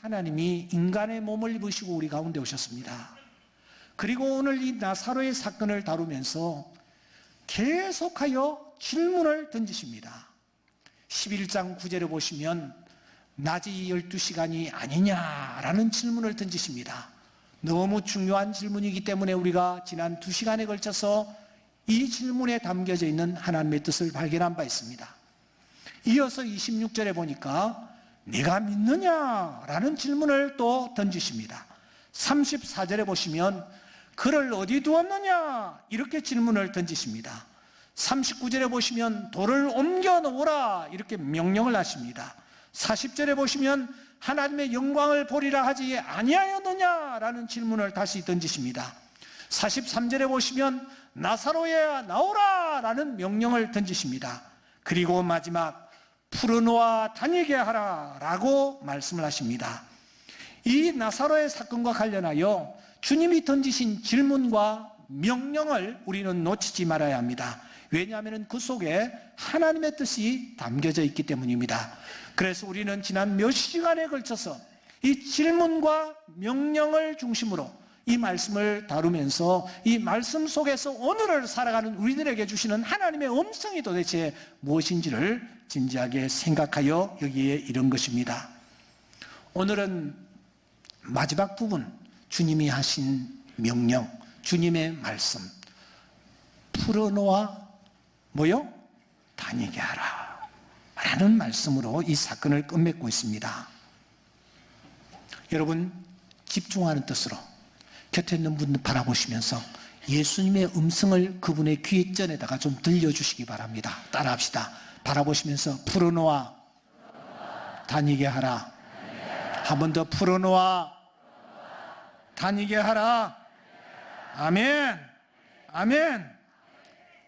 하나님이 인간의 몸을 입으시고 우리 가운데 오셨습니다. 그리고 오늘 이 나사로의 사건을 다루면서 계속하여 질문을 던지십니다. 11장 9절에 보시면 낮이 12시간이 아니냐라는 질문을 던지십니다. 너무 중요한 질문이기 때문에 우리가 지난 2시간에 걸쳐서 이 질문에 담겨져 있는 하나님의 뜻을 발견한 바 있습니다. 이어서 26절에 보니까 네가 믿느냐라는 질문을 또 던지십니다. 34절에 보시면 그를 어디 두었느냐 이렇게 질문을 던지십니다. 39절에 보시면 돌을 옮겨 놓으라 이렇게 명령을 하십니다. 40절에 보시면 하나님의 영광을 보리라 하지 아니하였느냐라는 질문을 다시 던지십니다. 43절에 보시면 나사로야 나오라 라는 명령을 던지십니다. 그리고 마지막 풀어놓아 다니게 하라 라고 말씀을 하십니다. 이 나사로의 사건과 관련하여 주님이 던지신 질문과 명령을 우리는 놓치지 말아야 합니다. 왜냐하면 그 속에 하나님의 뜻이 담겨져 있기 때문입니다. 그래서 우리는 지난 몇 시간에 걸쳐서 이 질문과 명령을 중심으로 이 말씀을 다루면서 이 말씀 속에서 오늘을 살아가는 우리들에게 주시는 하나님의 음성이 도대체 무엇인지를 진지하게 생각하여 여기에 이른 것입니다. 오늘은 마지막 부분, 주님이 하신 명령, 주님의 말씀, 풀어놓아 뭐요? 다니게 하라 라는 말씀으로 이 사건을 끝맺고 있습니다. 여러분, 집중하는 뜻으로 곁에 있는 분들 바라보시면서 예수님의 음성을 그분의 귀전에다가 좀 들려주시기 바랍니다. 따라합시다. 바라보시면서 풀어놓아 다니게 하라. 한 번 더 풀어놓아 다니게 하라. 아멘. 아멘.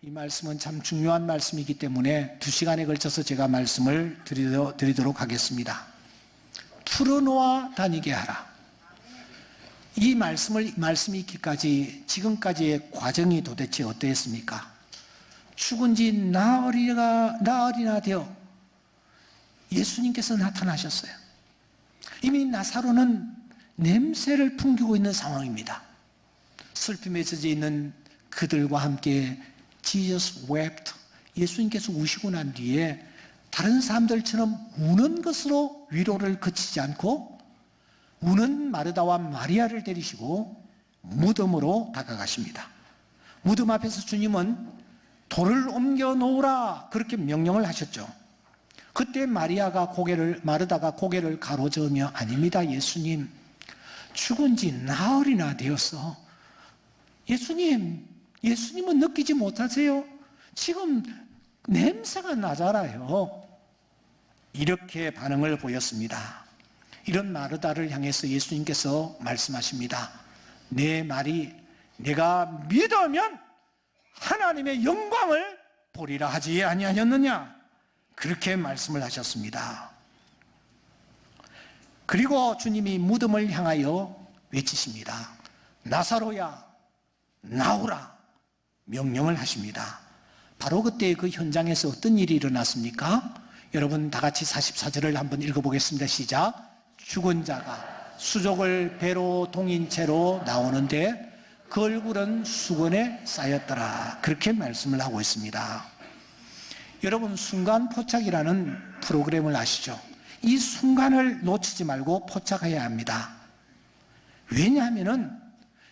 이 말씀은 참 중요한 말씀이기 때문에 2시간에 걸쳐서 제가 말씀을 드리도록 하겠습니다. 풀어놓아 다니게 하라. 이 말씀이 있기까지 지금까지의 과정이 도대체 어떠했습니까? 죽은 지 나흘이나 되어 예수님께서 나타나셨어요. 이미 나사로는 냄새를 풍기고 있는 상황입니다. 슬픔에 젖어 있는 그들과 함께 Jesus wept. 예수님께서 우시고 난 뒤에 다른 사람들처럼 우는 것으로 위로를 그치지 않고 우는 마르다와 마리아를 데리시고 무덤으로 다가가십니다. 무덤 앞에서 주님은 돌을 옮겨 놓으라 그렇게 명령을 하셨죠. 그때 마르다가 고개를 가로저으며 아닙니다 예수님, 죽은 지 나흘이나 되었어. 예수님은 느끼지 못하세요? 지금 냄새가 나잖아요. 이렇게 반응을 보였습니다. 이런 마르다를 향해서 예수님께서 말씀하십니다. 내 말이 내가 믿으면 하나님의 영광을 보리라 하지 아니하였느냐? 그렇게 말씀을 하셨습니다. 그리고 주님이 무덤을 향하여 외치십니다. 나사로야 나오라 명령을 하십니다. 바로 그때 그 현장에서 어떤 일이 일어났습니까? 여러분 다 같이 44절을 한번 읽어보겠습니다. 시작. 죽은 자가 수족을 배로 동인 채로 나오는데 그 얼굴은 수건에 쌓였더라. 그렇게 말씀을 하고 있습니다. 여러분 순간 포착이라는 프로그램을 아시죠? 이 순간을 놓치지 말고 포착해야 합니다. 왜냐하면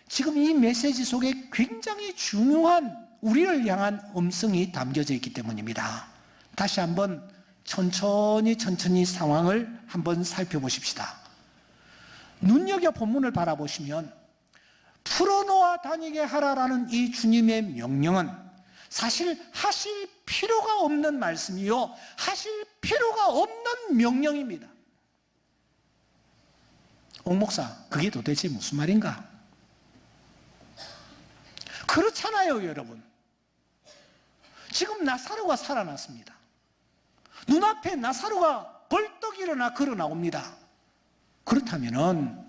지금 이 메시지 속에 굉장히 중요한 우리를 향한 음성이 담겨져 있기 때문입니다. 다시 한번 천천히 상황을 한번 살펴보십시다. 눈여겨 본문을 바라보시면 풀어놓아 다니게 하라라는 이 주님의 명령은 사실 하실 필요가 없는 말씀이요, 하실 필요가 없는 명령입니다. 옥목사, 그게 도대체 무슨 말인가? 그렇잖아요 여러분. 지금 나사로가 살아났습니다. 눈앞에 나사로가 벌떡 일어나 걸어 나옵니다. 그렇다면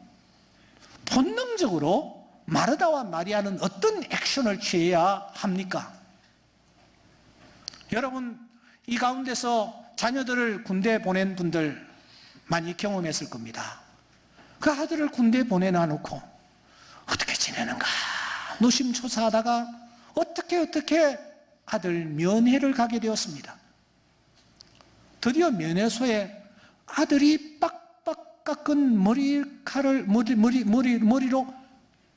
본능적으로 마르다와 마리아는 어떤 액션을 취해야 합니까? 여러분 이 가운데서 자녀들을 군대 보낸 분들 많이 경험했을 겁니다. 그 아들을 군대에 보내놔 놓고 어떻게 지내는가 노심초사하다가 어떻게 아들 면회를 가게 되었습니다. 드디어 면회소에 아들이 빡빡 깎은 머리로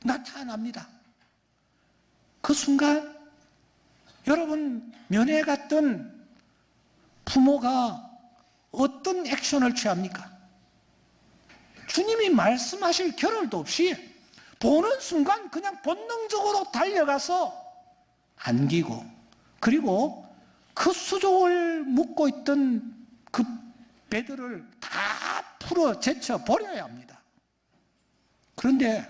나타납니다. 그 순간 여러분, 면회 갔던 부모가 어떤 액션을 취합니까? 주님이 말씀하실 겨를도 없이 보는 순간 그냥 본능적으로 달려가서 안기고, 그리고 그 수족을 묶고 있던 그 배들을 다 풀어 제쳐 버려야 합니다. 그런데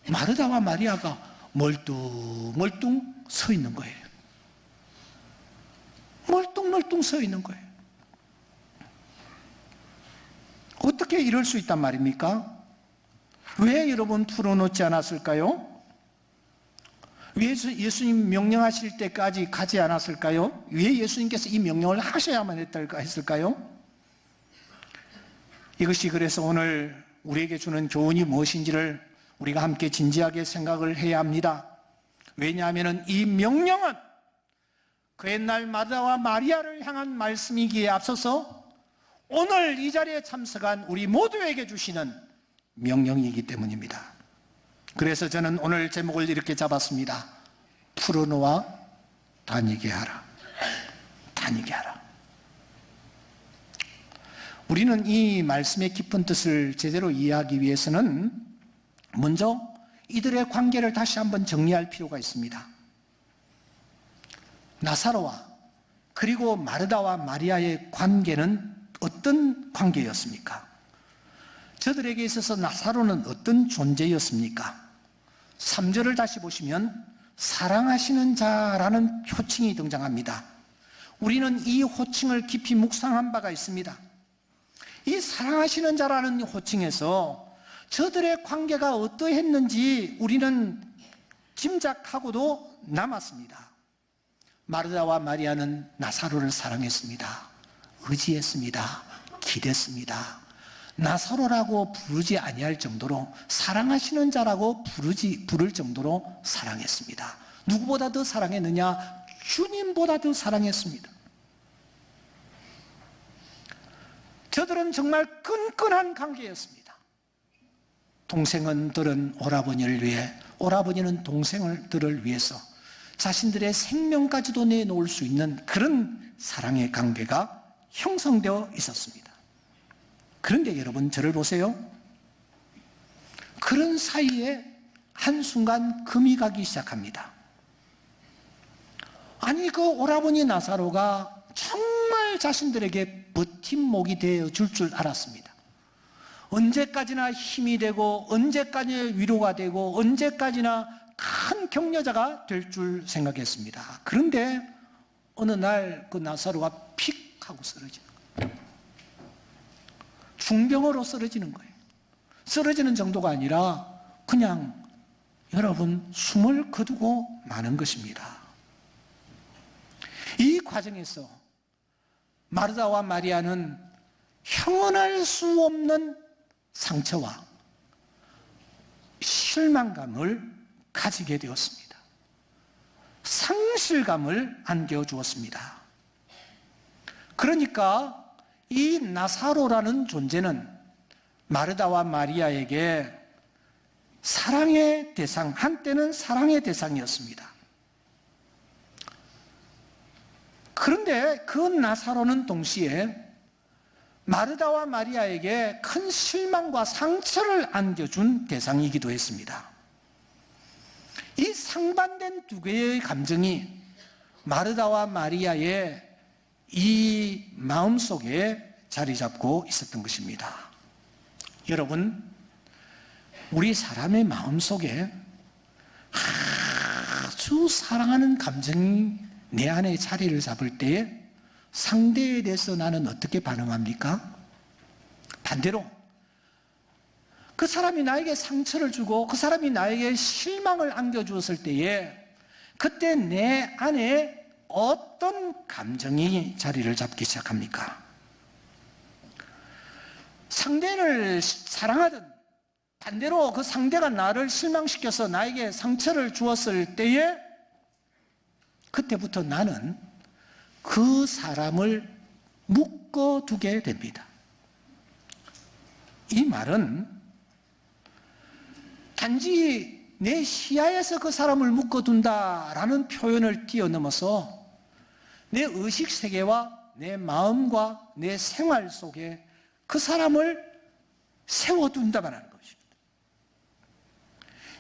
마르다와 마리아가 멀뚱멀뚱 서 있는 거예요. 멀뚱멀뚱 서 있는 거예요. 어떻게 이럴 수 있단 말입니까? 왜 여러분 풀어놓지 않았을까요? 왜 예수님 명령하실 때까지 가지 않았을까요? 왜 예수님께서 이 명령을 하셔야만 했을까요? 이것이 그래서 오늘 우리에게 주는 교훈이 무엇인지를 우리가 함께 진지하게 생각을 해야 합니다. 왜냐하면 이 명령은 그 옛날 마르다와 마리아를 향한 말씀이기에 앞서서 오늘 이 자리에 참석한 우리 모두에게 주시는 명령이기 때문입니다. 그래서 저는 오늘 제목을 이렇게 잡았습니다. 풀어놓아 다니게 하라. 다니게 하라. 우리는 이 말씀의 깊은 뜻을 제대로 이해하기 위해서는 먼저 이들의 관계를 다시 한번 정리할 필요가 있습니다. 나사로와 그리고 마르다와 마리아의 관계는 어떤 관계였습니까? 저들에게 있어서 나사로는 어떤 존재였습니까? 3절을 다시 보시면 사랑하시는 자라는 호칭이 등장합니다. 우리는 이 호칭을 깊이 묵상한 바가 있습니다. 이 사랑하시는 자라는 호칭에서 저들의 관계가 어떠했는지 우리는 짐작하고도 남았습니다. 마르다와 마리아는 나사로를 사랑했습니다. 의지했습니다. 기댔습니다. 나사로라고 부르지 아니할 정도로, 사랑하시는 자라고 부를 정도로 사랑했습니다. 누구보다 더 사랑했느냐? 주님보다 더 사랑했습니다. 저들은 정말 끈끈한 관계였습니다. 동생들은 오라버니를 위해, 오라버니는 동생들을 위해서 자신들의 생명까지도 내놓을 수 있는 그런 사랑의 관계가 형성되어 있었습니다. 그런데 여러분, 저를 보세요. 그런 사이에 한순간 금이 가기 시작합니다. 아니, 그 오라버니 나사로가 정말 자신들에게 버팀목이 되어 줄 알았습니다. 언제까지나 힘이 되고, 언제까지 위로가 되고, 언제까지나 큰 격려자가 될 줄 생각했습니다. 그런데 어느 날 그 나사로가 픽 하고 쓰러지는 거예요. 중병으로 쓰러지는 거예요. 쓰러지는 정도가 아니라 그냥 여러분 숨을 거두고 마는 것입니다. 이 과정에서 마르다와 마리아는 형언할 수 없는 상처와 실망감을 가지게 되었습니다. 상실감을 안겨주었습니다. 그러니까 이 나사로라는 존재는 마르다와 마리아에게 사랑의 대상, 한때는 사랑의 대상이었습니다. 그런데 그 나사로는 동시에 마르다와 마리아에게 큰 실망과 상처를 안겨준 대상이기도 했습니다. 이 상반된 두 개의 감정이 마르다와 마리아의 이 마음속에 자리 잡고 있었던 것입니다. 여러분, 우리 사람의 마음속에 아주 사랑하는 감정이 내 안에 자리를 잡을 때에 상대에 대해서 나는 어떻게 반응합니까? 반대로 그 사람이 나에게 상처를 주고 그 사람이 나에게 실망을 안겨주었을 때에 그때 내 안에 어떤 감정이 자리를 잡기 시작합니까? 상대를 사랑하든 반대로 그 상대가 나를 실망시켜서 나에게 상처를 주었을 때에 그때부터 나는 그 사람을 묶어두게 됩니다. 이 말은 단지 내 시야에서 그 사람을 묶어둔다라는 표현을 뛰어넘어서 내 의식세계와 내 마음과 내 생활 속에 그 사람을 세워둔다만 하는 것입니다.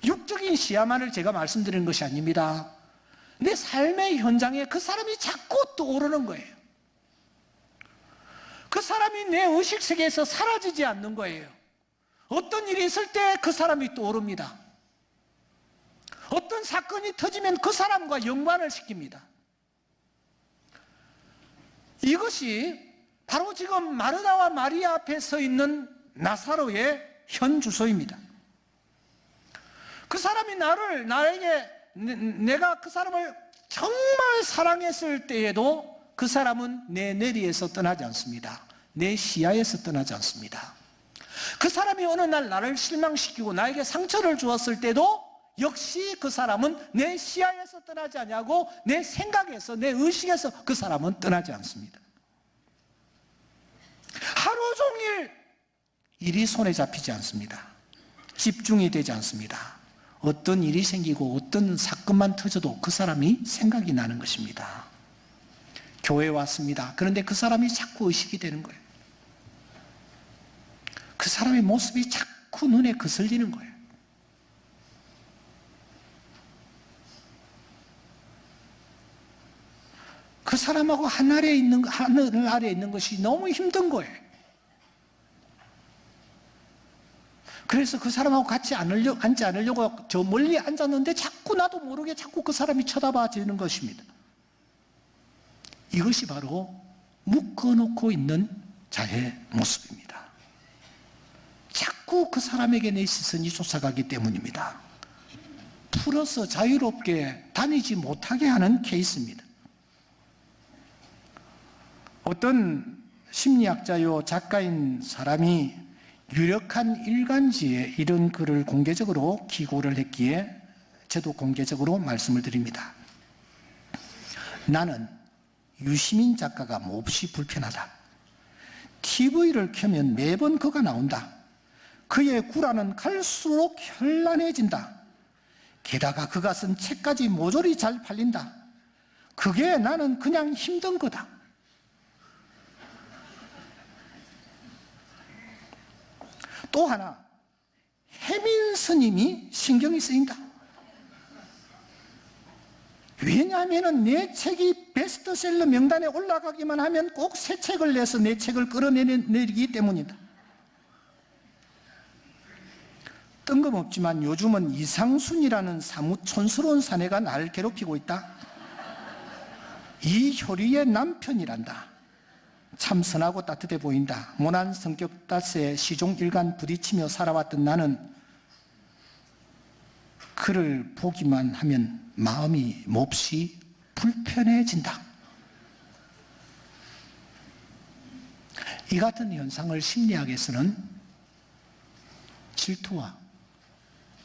육적인 시야만을 제가 말씀드리는 것이 아닙니다. 내 삶의 현장에 그 사람이 자꾸 떠오르는 거예요. 그 사람이 내 의식세계에서 사라지지 않는 거예요. 어떤 일이 있을 때 그 사람이 떠오릅니다. 어떤 사건이 터지면 그 사람과 연관을 시킵니다. 이것이 바로 지금 마르다와 마리아 앞에 서 있는 나사로의 현 주소입니다. 그 사람이 나에게 내가 그 사람을 정말 사랑했을 때에도 그 사람은 내 내리에서 떠나지 않습니다. 내 시야에서 떠나지 않습니다. 그 사람이 어느 날 나를 실망시키고 나에게 상처를 주었을 때도 역시 그 사람은 내 시야에서 떠나지 않냐고 내 생각에서 내 의식에서 그 사람은 떠나지 않습니다. 하루 종일 일이 손에 잡히지 않습니다. 집중이 되지 않습니다. 어떤 일이 생기고 어떤 사건만 터져도 그 사람이 생각이 나는 것입니다. 교회에 왔습니다. 그런데 그 사람이 자꾸 의식이 되는 거예요. 그 사람의 모습이 자꾸 눈에 거슬리는 거예요. 그 사람하고 하늘 아래에 있는 것이 너무 힘든 거예요. 그래서 그 사람하고 같이 앉지 않으려고 저 멀리 앉았는데 자꾸 나도 모르게 자꾸 그 사람이 쳐다봐지는 것입니다. 이것이 바로 묶어놓고 있는 자의 모습입니다. 자꾸 그 사람에게 내 시선이 쫓아가기 때문입니다. 풀어서 자유롭게 다니지 못하게 하는 케이스입니다. 어떤 심리학자요 작가인 사람이 유력한 일간지에 이런 글을 공개적으로 기고를 했기에 저도 공개적으로 말씀을 드립니다. 나는 유시민 작가가 몹시 불편하다. TV를 켜면 매번 그가 나온다. 그의 구라는 갈수록 현란해진다. 게다가 그가 쓴 책까지 모조리 잘 팔린다. 그게 나는 그냥 힘든 거다. 또 하나, 혜민 스님이 신경이 쓰인다. 왜냐하면 내 책이 베스트셀러 명단에 올라가기만 하면 꼭 새 책을 내서 내 책을 끌어내리기 때문이다. 뜬금없지만 요즘은 이상순이라는 사뭇 촌스러운 사내가 나를 괴롭히고 있다. 이 효리의 남편이란다. 참 선하고 따뜻해 보인다. 모난 성격 탓에 시종일관 부딪히며 살아왔던 나는 그를 보기만 하면 마음이 몹시 불편해진다. 이 같은 현상을 심리학에서는 질투와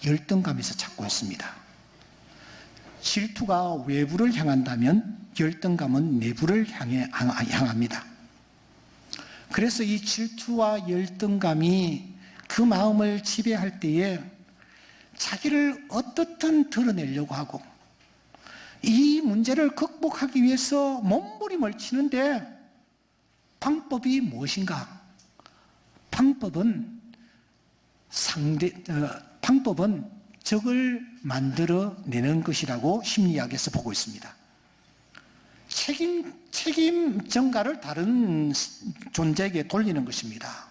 열등감에서 찾고 있습니다. 질투가 외부를 향한다면 열등감은 내부를 향합니다. 그래서 이 질투와 열등감이 그 마음을 지배할 때에 자기를 어떻든 드러내려고 하고 이 문제를 극복하기 위해서 몸부림을 치는데 방법이 무엇인가? 방법은 적을 만들어내는 것이라고 심리학에서 보고 있습니다. 책임 전가를 다른 존재에게 돌리는 것입니다.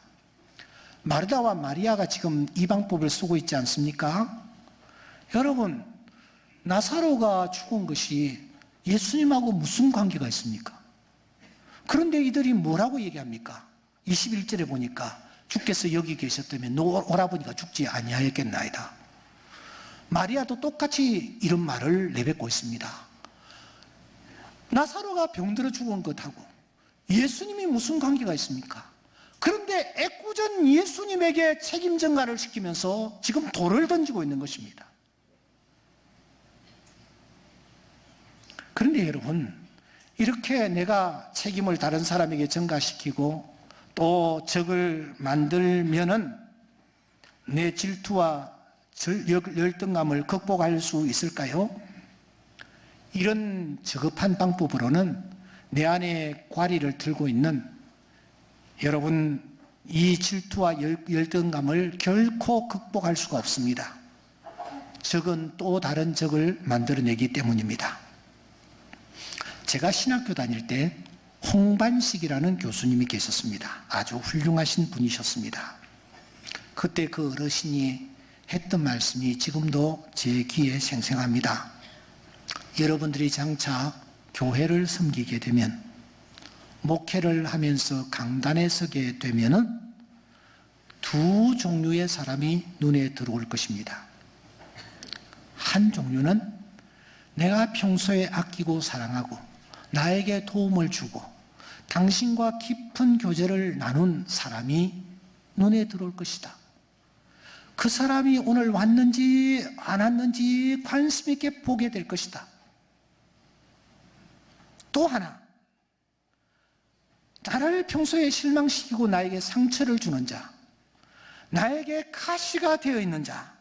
마르다와 마리아가 지금 이 방법을 쓰고 있지 않습니까? 여러분, 나사로가 죽은 것이 예수님하고 무슨 관계가 있습니까? 그런데 이들이 뭐라고 얘기합니까? 21절에 보니까 주께서 여기 계셨다면 너 오라보니까 죽지 아니하였겠나이다. 마리아도 똑같이 이런 말을 내뱉고 있습니다. 나사로가 병들어 죽은 것하고 예수님이 무슨 관계가 있습니까? 그런데 애꿎은 예수님에게 책임 전가를 시키면서 지금 돌을 던지고 있는 것입니다. 그런데 여러분, 이렇게 내가 책임을 다른 사람에게 전가시키고 또 적을 만들면은 내 질투와 열등감을 극복할 수 있을까요? 이런 저급한 방법으로는 내 안에 과리를 들고 있는 여러분, 이 질투와 열등감을 결코 극복할 수가 없습니다. 적은 또 다른 적을 만들어내기 때문입니다. 제가 신학교 다닐 때 홍반식이라는 교수님이 계셨습니다. 아주 훌륭하신 분이셨습니다. 그때 그 어르신이 했던 말씀이 지금도 제 귀에 생생합니다. 여러분들이 장차 교회를 섬기게 되면, 목회를 하면서 강단에 서게 되면은 두 종류의 사람이 눈에 들어올 것입니다. 한 종류는 내가 평소에 아끼고 사랑하고 나에게 도움을 주고 당신과 깊은 교제를 나눈 사람이 눈에 들어올 것이다. 그 사람이 오늘 왔는지 안 왔는지 관심 있게 보게 될 것이다. 또 하나, 나를 평소에 실망시키고 나에게 상처를 주는 자, 나에게 가시가 되어 있는 자,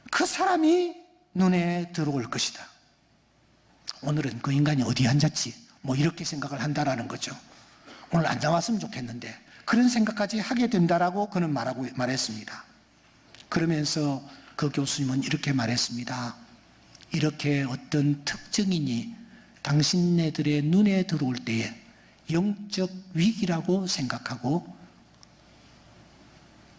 그 사람이 눈에 들어올 것이다. 오늘은 그 인간이 어디 앉았지? 이렇게 생각을 한다라는 거죠. 오늘 안 나왔으면 좋겠는데 그런 생각까지 하게 된다라고 그는 말했습니다. 그러면서 그 교수님은 이렇게 말했습니다. 이렇게 어떤 특정인이 당신네들의 눈에 들어올 때에 영적 위기라고 생각하고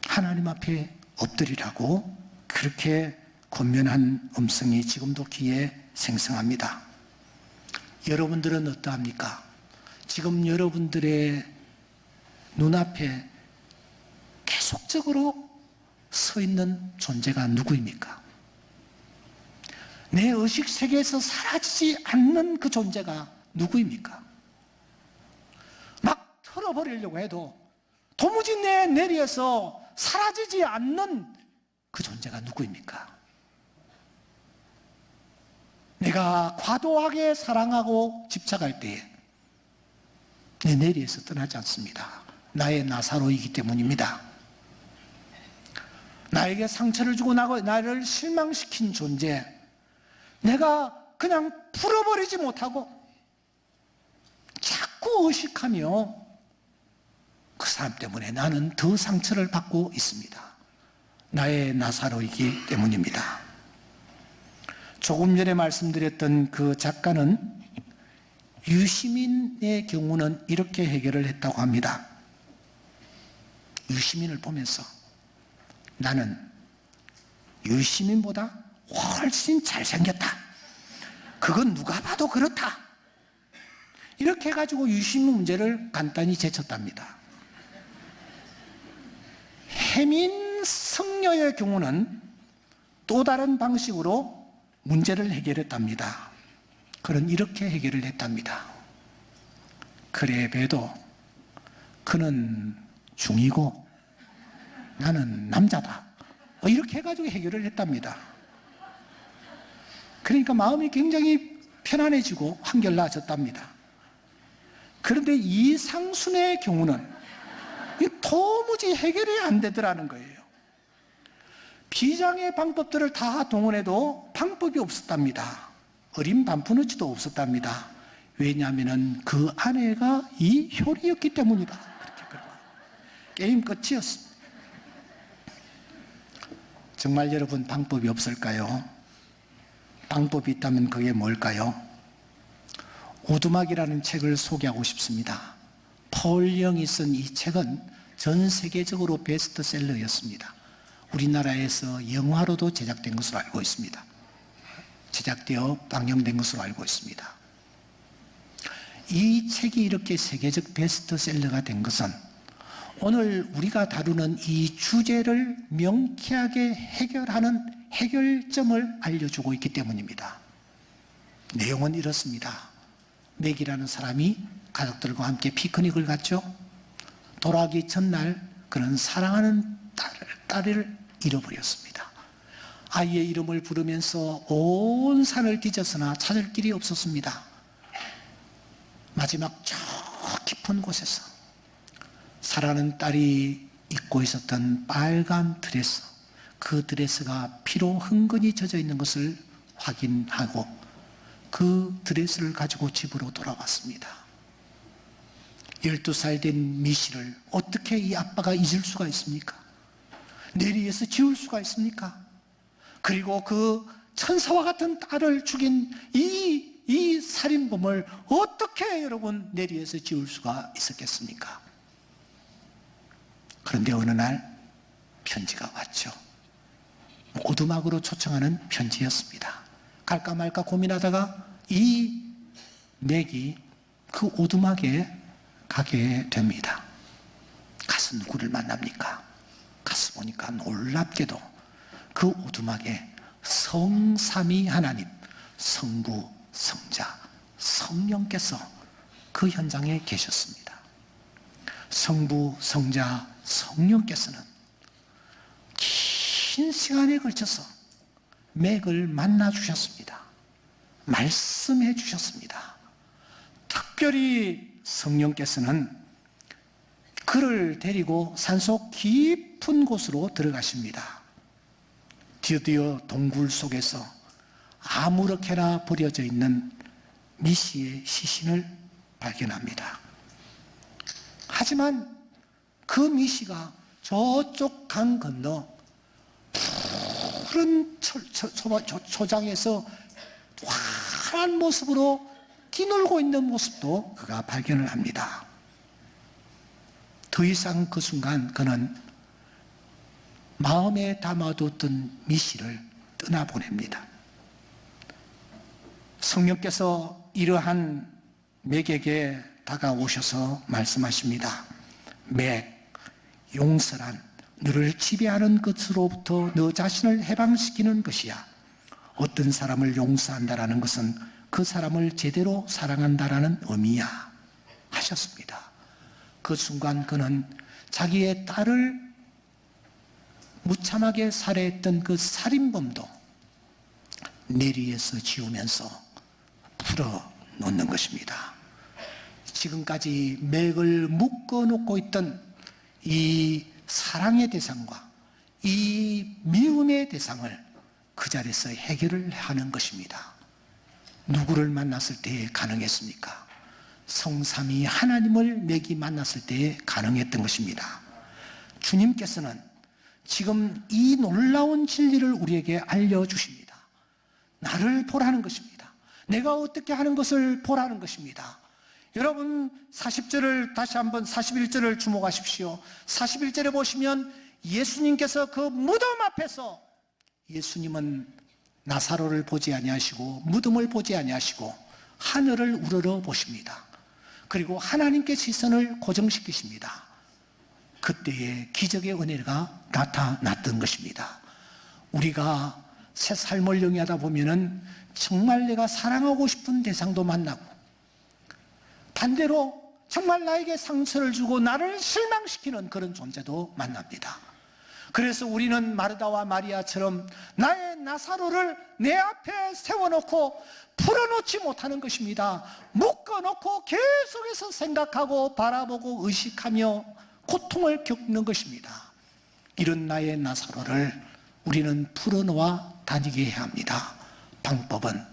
하나님 앞에 엎드리라고 그렇게 권면한 음성이 지금도 귀에 생생합니다. 여러분들은 어떠합니까? 지금 여러분들의 눈앞에 계속적으로 서 있는 존재가 누구입니까? 내 의식 세계에서 사라지지 않는 그 존재가 누구입니까? 막 털어버리려고 해도 도무지 내 내리에서 사라지지 않는 그 존재가 누구입니까? 내가 과도하게 사랑하고 집착할 때에 내 내리에서 떠나지 않습니다. 나의 나사로이기 때문입니다. 나에게 상처를 주고 나를 실망시킨 존재, 내가 그냥 풀어버리지 못하고 자꾸 의식하며 그 사람 때문에 나는 더 상처를 받고 있습니다. 나의 나사로이기 때문입니다. 조금 전에 말씀드렸던 그 작가는 유시민의 경우는 이렇게 해결을 했다고 합니다. 유시민을 보면서 나는 유시민보다 훨씬 잘생겼다. 그건 누가 봐도 그렇다. 이렇게 해가지고 유시민 문제를 간단히 제쳤답니다. 혜민 성녀의 경우는 또 다른 방식으로 문제를 해결했답니다. 그는 이렇게 해결을 했답니다. 그래 봬도 그는 중이고 나는 남자다. 이렇게 해가지고 해결을 했답니다. 그러니까 마음이 굉장히 편안해지고 한결 나아졌답니다. 그런데 이상순의 경우는 도무지 해결이 안 되더라는 거예요. 비장의 방법들을 다 동원해도 방법이 없었답니다. 어린 반푸너치도 없었답니다. 왜냐하면 그 아내가 이효리였기 때문이다. 게임 끝이었습니다. 정말 여러분 방법이 없을까요? 방법이 있다면 그게 뭘까요? 오두막이라는 책을 소개하고 싶습니다. 폴 영이 쓴 이 책은 전 세계적으로 베스트셀러였습니다. 우리나라에서 영화로도 제작된 것으로 알고 있습니다. 제작되어 방영된 것으로 알고 있습니다. 이 책이 이렇게 세계적 베스트셀러가 된 것은 오늘 우리가 다루는 이 주제를 명쾌하게 해결하는 해결점을 알려주고 있기 때문입니다. 내용은 이렇습니다. 맥이라는 사람이 가족들과 함께 피크닉을 갔죠. 돌아가기 전날 그는 사랑하는 딸을 잃어버렸습니다. 아이의 이름을 부르면서 온 산을 뒤졌으나 찾을 길이 없었습니다. 마지막 저 깊은 곳에서 사랑하는 딸이 입고 있었던 빨간 드레스, 그 드레스가 피로 흥건히 젖어 있는 것을 확인하고 그 드레스를 가지고 집으로 돌아왔습니다. 12살 된 미시를 어떻게 이 아빠가 잊을 수가 있습니까? 내리에서 지울 수가 있습니까? 그리고 그 천사와 같은 딸을 죽인 이 살인범을 어떻게 여러분 내리에서 지울 수가 있었겠습니까? 그런데 어느 날 편지가 왔죠. 오두막으로 초청하는 편지였습니다. 갈까 말까 고민하다가 이 맥이 그 오두막에 가게 됩니다. 가서 누구를 만납니까? 가서 보니까 놀랍게도 그 오두막에 성삼위 하나님, 성부, 성자, 성령께서 그 현장에 계셨습니다. 성부, 성자, 성령께서는 긴 시간에 걸쳐서 맥을 만나 주셨습니다. 말씀해 주셨습니다. 특별히 성령께서는 그를 데리고 산속 깊은 곳으로 들어가십니다. 드디어 동굴 속에서 아무렇게나 버려져 있는 미시의 시신을 발견합니다. 하지만 그 미시가 저쪽 강 건너 푸른 초장에서 환한 모습으로 뛰놀고 있는 모습도 그가 발견을 합니다. 더 이상 그 순간 그는 마음에 담아뒀던 미시를 떠나보냅니다. 성령께서 이러한 맥에게 다가오셔서 말씀하십니다. 맥, 용서란 너를 지배하는 것으로부터 너 자신을 해방시키는 것이야. 어떤 사람을 용서한다라는 것은 그 사람을 제대로 사랑한다라는 의미야 하셨습니다. 그 순간 그는 자기의 딸을 무참하게 살해했던 그 살인범도 내리에서 지우면서 풀어놓는 것입니다. 지금까지 맥을 묶어놓고 있던 이 사랑의 대상과 이 미움의 대상을 그 자리에서 해결을 하는 것입니다. 누구를 만났을 때에 가능했습니까? 성삼위 하나님을 맥이 만났을 때에 가능했던 것입니다. 주님께서는 지금 이 놀라운 진리를 우리에게 알려주십니다. 나를 보라는 것입니다. 내가 어떻게 하는 것을 보라는 것입니다. 여러분 40절을 다시 한번 41절을 주목하십시오. 41절에 보시면 예수님께서 그 무덤 앞에서 예수님은 나사로를 보지 아니하시고 무덤을 보지 아니하시고 하늘을 우러러 보십니다. 그리고 하나님께 시선을 고정시키십니다. 그때에 기적의 은혜가 나타났던 것입니다. 우리가 새 삶을 영위하다 보면은 정말 내가 사랑하고 싶은 대상도 만나고 반대로 정말 나에게 상처를 주고 나를 실망시키는 그런 존재도 만납니다. 그래서 우리는 마르다와 마리아처럼 나의 나사로를 내 앞에 세워놓고 풀어놓지 못하는 것입니다. 묶어놓고 계속해서 생각하고 바라보고 의식하며 고통을 겪는 것입니다. 이런 나의 나사로를 우리는 풀어놓아 다니게 해야 합니다. 방법은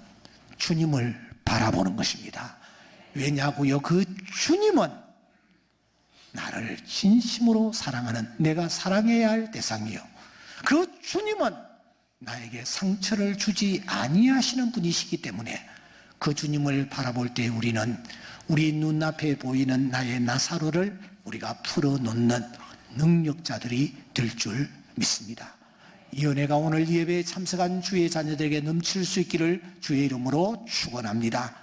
주님을 바라보는 것입니다. 왜냐고요? 그 주님은 나를 진심으로 사랑하는 내가 사랑해야 할 대상이요. 그 주님은 나에게 상처를 주지 아니하시는 분이시기 때문에 그 주님을 바라볼 때 우리는 우리 눈앞에 보이는 나의 나사로를 우리가 풀어놓는 능력자들이 될 줄 믿습니다. 이 은혜가 오늘 예배에 참석한 주의 자녀들에게 넘칠 수 있기를 주의 이름으로 축원합니다.